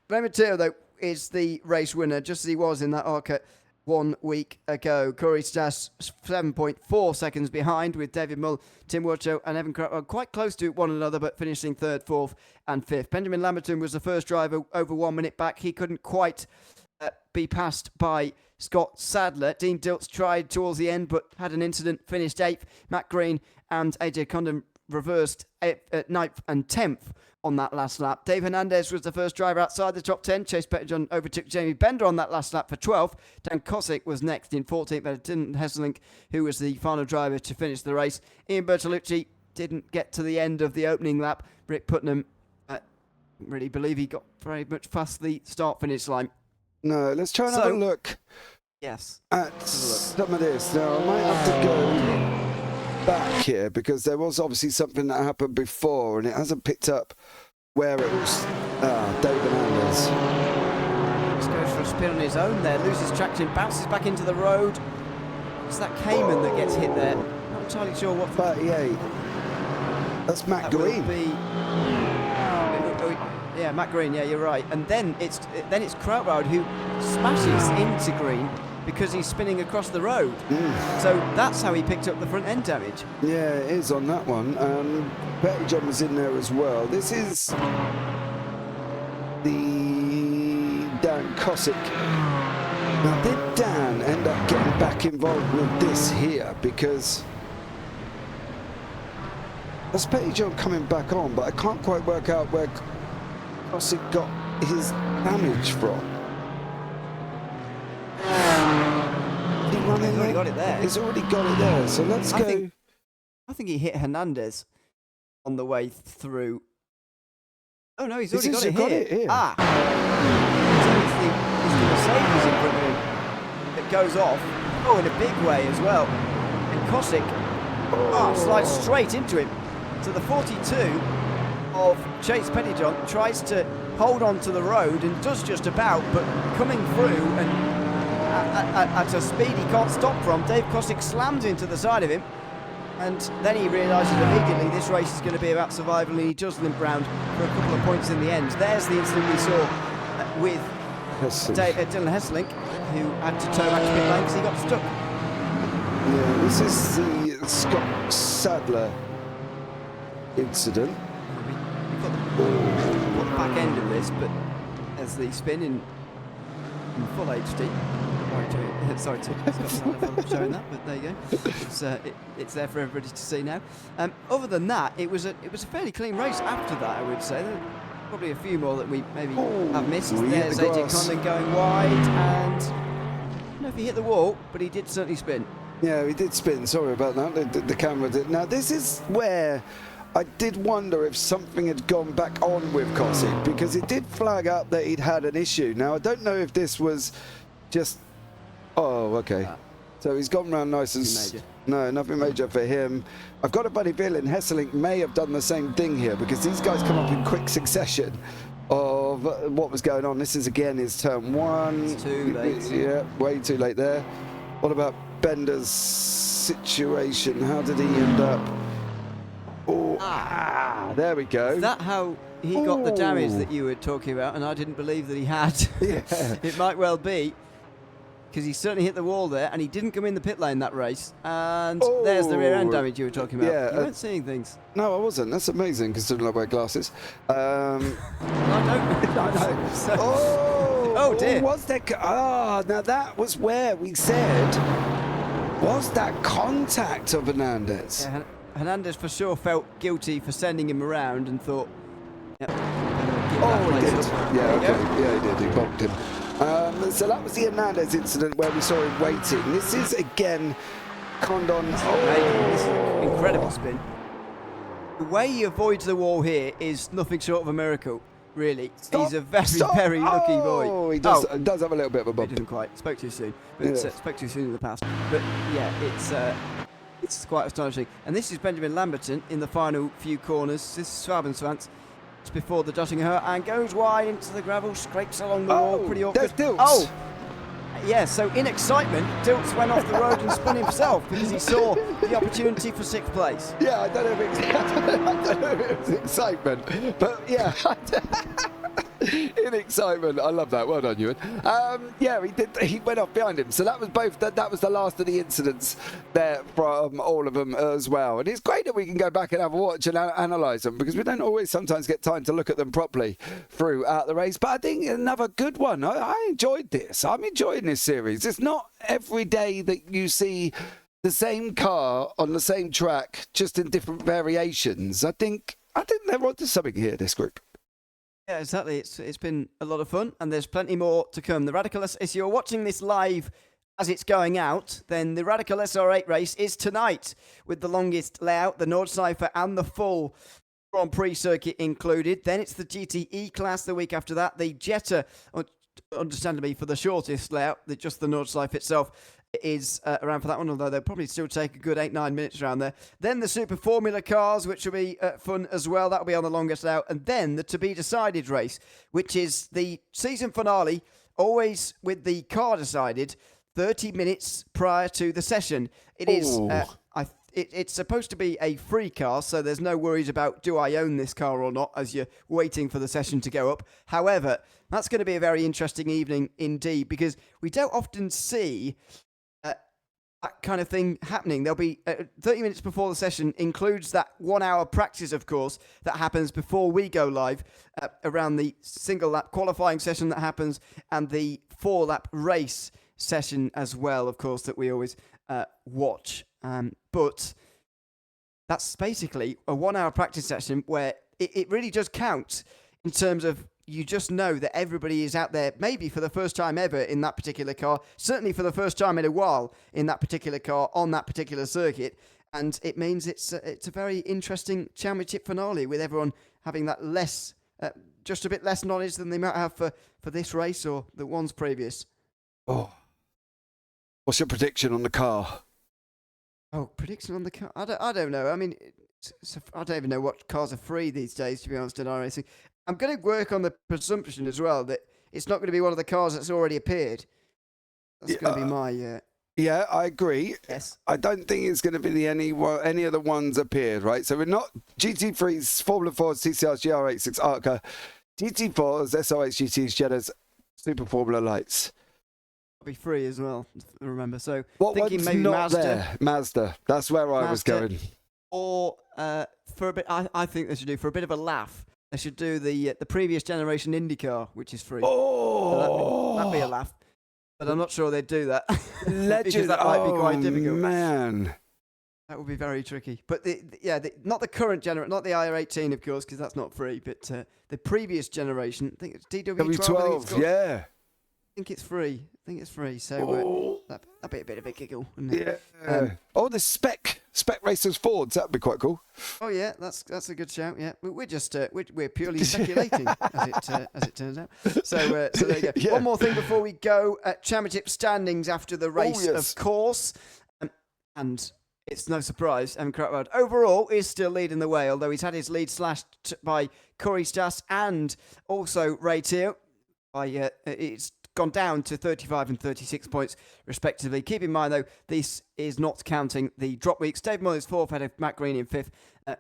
Ray Matteo, though, is the race winner, just as he was in that ARCA 1 week ago. Corey Stas 7.4 seconds behind, with David Mull, Tim Wacho and Evan Crowell quite close to one another, but finishing 3rd, 4th and 5th. Benjamin Lamberton was the first driver over 1 minute back. He couldn't quite be passed by Scott Sadler. Dean Diltz tried towards the end, but had an incident, finished 8th. Matt Green and AJ Condon reversed at 9th and 10th on that last lap. Dave Hernandez was the first driver outside the top 10. Chase Pettyjohn overtook Jamie Bender on that last lap for 12th. Dan Kosick was next in 14th, but Dylan Hesselink, who was the final driver to finish the race. Ian Bertolucci didn't get to the end of the opening lap. Rick Putnam, really believe he got very much past the start-finish line. No, let's try and have a look. Yes. At some of this. Now, I might have to go back here, because there was obviously something that happened before and it hasn't picked up where it was. David Hernandez just goes for a spin on his own there, loses traction, bounces back into the road. It's that Cayman that gets hit there. Not entirely sure what. 38. That's Matt Green. Yeah, Matt Green. Yeah, you're right. And then it's Krautwald who smashes into Green because he's spinning across the road. So that's how he picked up the front end damage. Yeah, it is on that one. Pettyjohn was in there as well. This is the Dan Kosick. Now, did Dan end up getting back involved with this here? Because That's Petty John coming back on, but I can't quite work out where Kosik got his damage from. He's already got it there. He's already got it there, so let's go. I think he hit Hernandez on the way through. Oh no, he's already got it here. Ah! So it's the Mercedes in front of him that goes off. Oh, in a big way as well. And Kosik slides straight into him. So the 42 of Chase Pettyjohn tries to hold on to the road and does just about, but coming through and at a speed he can't stop from, Dave Kosik slams into the side of him, and then he realises immediately this race is going to be about survival, and he does limp round for a couple of points in the end. There's the incident we saw with Dylan Hesselink, who had to tow back to pit lane because he got stuck. Yeah, this is the Scott Sadler incident. We've got the back end of this, but as the spin in full HD. Sorry to showing that, but there you go. It's there for everybody to see now. Other than that, it was a fairly clean race after that, I would say. There were probably a few more that we maybe have missed. There's AJ Conlon going wide, and I don't know if he hit the wall, but he did certainly spin. Yeah, he did spin. Sorry about that. The camera did. Now, this is where I did wonder if something had gone back on with Kosik, because it did flag up that he'd had an issue. Now, I don't know if this was just... Oh, okay. So he's gone round nice and... No, nothing major for him. I've got a funny feeling Hesselink may have done the same thing here, because these guys come up in quick succession of what was going on. This is, again, his turn one. It's too late. Yeah, way too late there. What about Bender's situation? How did he end up? There we go. Is that how he got the damage that you were talking about, and I didn't believe that he had? Yeah. It might well be, because he certainly hit the wall there, and he didn't come in the pit lane that race. And there's the rear end damage you were talking about. Yeah, you weren't seeing things. No, I wasn't. That's amazing, considering I wear glasses. I don't. Oh dear. Was there? Now that was where we said, was that contact of Hernandez? Yeah, Hernandez for sure felt guilty for sending him around and thought, he did. Yeah, okay. Yeah, he did. He bonked him. So that was the Hernandez incident where we saw him waiting. This is, again, Condon. This is an incredible spin. The way he avoids the wall here is nothing short of a miracle, really. He's a very lucky boy. He does have a little bit of a bump. He didn't quite. Spoke too soon. But spoke too soon in the past. But yeah, it's quite astonishing. And this is Benjamin Lamberton in the final few corners. This is Swabensvans. It's before the dotting her and goes wide into the gravel, scrapes along the wall, pretty awkward. There's Dilts. Oh! Yeah, so in excitement, Dilts went off the road and spun himself because he saw the opportunity for 6th place. Yeah, I don't know if it was excitement, but yeah. In excitement, I love that. Well done, Ewan. Yeah, he did. He went off behind him, so that was both. That was the last of the incidents there from all of them as well. And it's great that we can go back and have a watch and analyse them, because we don't always sometimes get time to look at them properly throughout the race. But I think another good one. I enjoyed this. I'm enjoying this series. It's not every day that you see the same car on the same track, just in different variations. I think they're onto something here, this group. Yeah, exactly. It's been a lot of fun, and there's plenty more to come. The Radical if you're watching this live as it's going out, then the Radical SR8 race is tonight with the longest layout, the Nordschleife and the full Grand Prix circuit included. Then it's the GTE class the week after that. The Jetta, understandably for the shortest layout, just the Nordschleife itself is around for that one, although they'll probably still take a good 8-9 minutes around there. Then the Super Formula cars, which will be fun as well. That'll be on the longest out. And then the to be decided race, which is the season finale, always with the car decided 30 minutes prior to the session. It is it's supposed to be a free car, so there's no worries about do I own this car or not as you're waiting for the session to go up. However, that's going to be a very interesting evening indeed, because we don't often see that kind of thing happening. There'll be 30 minutes before the session, includes that 1 hour practice, of course, that happens before we go live around the single lap qualifying session that happens, and the 4-lap race session as well, of course, that we always watch. But that's basically a 1 hour practice session where it really does count in terms of you just know that everybody is out there, maybe for the first time ever in that particular car, certainly for the first time in a while in that particular car on that particular circuit. And it means it's a very interesting championship finale with everyone having that just a bit less knowledge than they might have for this race or the ones previous. Oh, what's your prediction on the car? Oh, prediction on the car? I don't know. I mean, I don't even know what cars are free these days, to be honest, in iRacing. I'm going to work on the presumption as well that it's not going to be one of the cars that's already appeared. That's going to be my... Yeah, I agree. Yes. I don't think it's going to be any of the ones appeared, right? So we're not GT3s, Formula 4s, TCRs, GR86, ARCA, GT4s, SRH, GTs, Jettas, Super Formula Lights. It'll be free as well, remember. So What thinking one's maybe not Mazda. there? Mazda. That's where I was going. Or for a bit, I think they should do, for a bit of a laugh, they should do the previous generation IndyCar, which is free. Oh! So that'd be a laugh. But I'm not sure they'd do that. Legend. Because that might be quite difficult. Man. That would be very tricky. But not the current generation, not the IR18, of course, because that's not free. But the previous generation, I think it's DW12. Yeah. I think it's free. So that'd be a bit of a giggle, wouldn't it? Yeah. The spec racers Fords. That'd be quite cool. Oh yeah, that's a good shout. Yeah, we're just we're purely speculating as it turns out. So there you go. Yeah. One more thing before we go. Championship standings after the race, yes. of course, and it's no surprise. Evan Crutchfield overall is still leading the way, although he's had his lead slashed by Corey Stas and also Ray Teal. It's gone down to 35 and 36 points respectively. Keep in mind though, this is not counting the drop weeks. Dave Mullins fourth, ahead of Matt Green in fifth.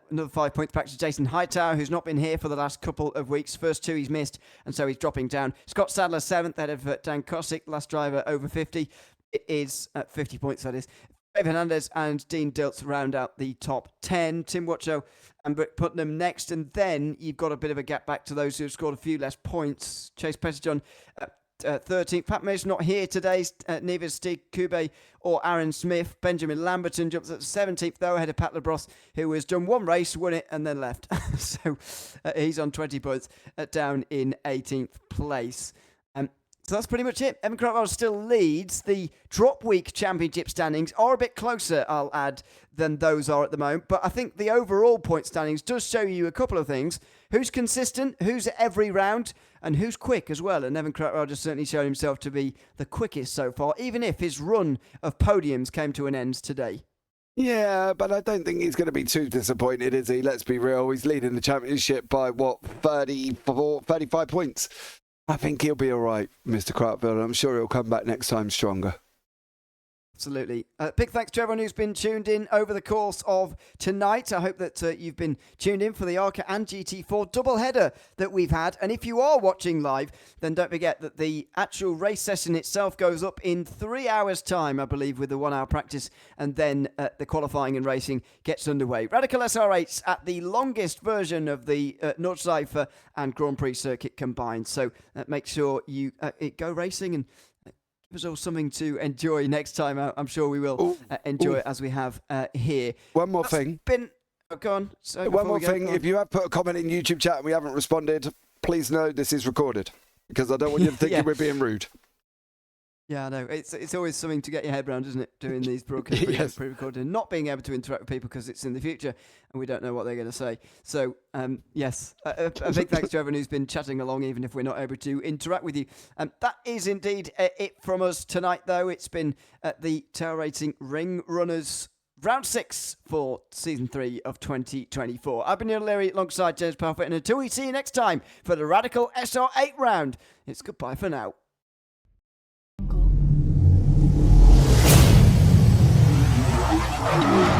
Another 5 points back to Jason Hightower, who's not been here for the last couple of weeks. First two he's missed, and so he's dropping down. Scott Sadler seventh, ahead of Dan Kosick, last driver over 50. It is at 50 points, that is. Dave Hernandez and Dean Diltz round out the top 10. Tim Watcho and Britt Putnam next, and then you've got a bit of a gap back to those who have scored a few less points. Chase Petterjohn 13th. Pat Mays not here today. Neither Steve Kube or Aaron Smith. Benjamin Lamberton jumps at 17th though, ahead of Pat Labrosse, who has done one race, won it, and then left. So he's on 20 points, down in 18th place. So that's pretty much it. Evan Crutchfield still leads. The drop week championship standings are a bit closer, I'll add, than those are at the moment. But I think the overall point standings does show you a couple of things. Who's consistent, who's at every round, and who's quick as well. And Evan Crutchfield has certainly shown himself to be the quickest so far, even if his run of podiums came to an end today. Yeah, but I don't think he's going to be too disappointed, is he? Let's be real. He's leading the championship by, 35 points. I think he'll be all right, Mr. Crutchfield. I'm sure he'll come back next time stronger. Absolutely. Big thanks to everyone who's been tuned in over the course of tonight. I hope that you've been tuned in for the ARCA and GT4 doubleheader that we've had. And if you are watching live, then don't forget that the actual race session itself goes up in 3 hours' time, I believe, with the 1 hour practice. And then the qualifying and racing gets underway. Radical SR8s at the longest version of the Nordschleife and Grand Prix circuit combined. So make sure you go racing and give us all something to enjoy next time out. I'm sure we will enjoy it as we have here. One more thing. Go on. So one more thing. If you have put a comment in YouTube chat and we haven't responded, please know this is recorded because I don't want you to think we're being rude. Yeah, I know. It's always something to get your head around, isn't it? Doing these broadcasts, Yes. pre-recorded, and not being able to interact with people because it's in the future and we don't know what they're going to say. So, yes, a big thanks to everyone who's been chatting along, even if we're not able to interact with you. That is indeed it from us tonight, though. It's been the Tail Racing Ring Runners Round 6 for Season 3 of 2024. I've been Neil Leary alongside James Parfitt, and until we see you next time for the Radical SR8 round, it's goodbye for now. Thank you.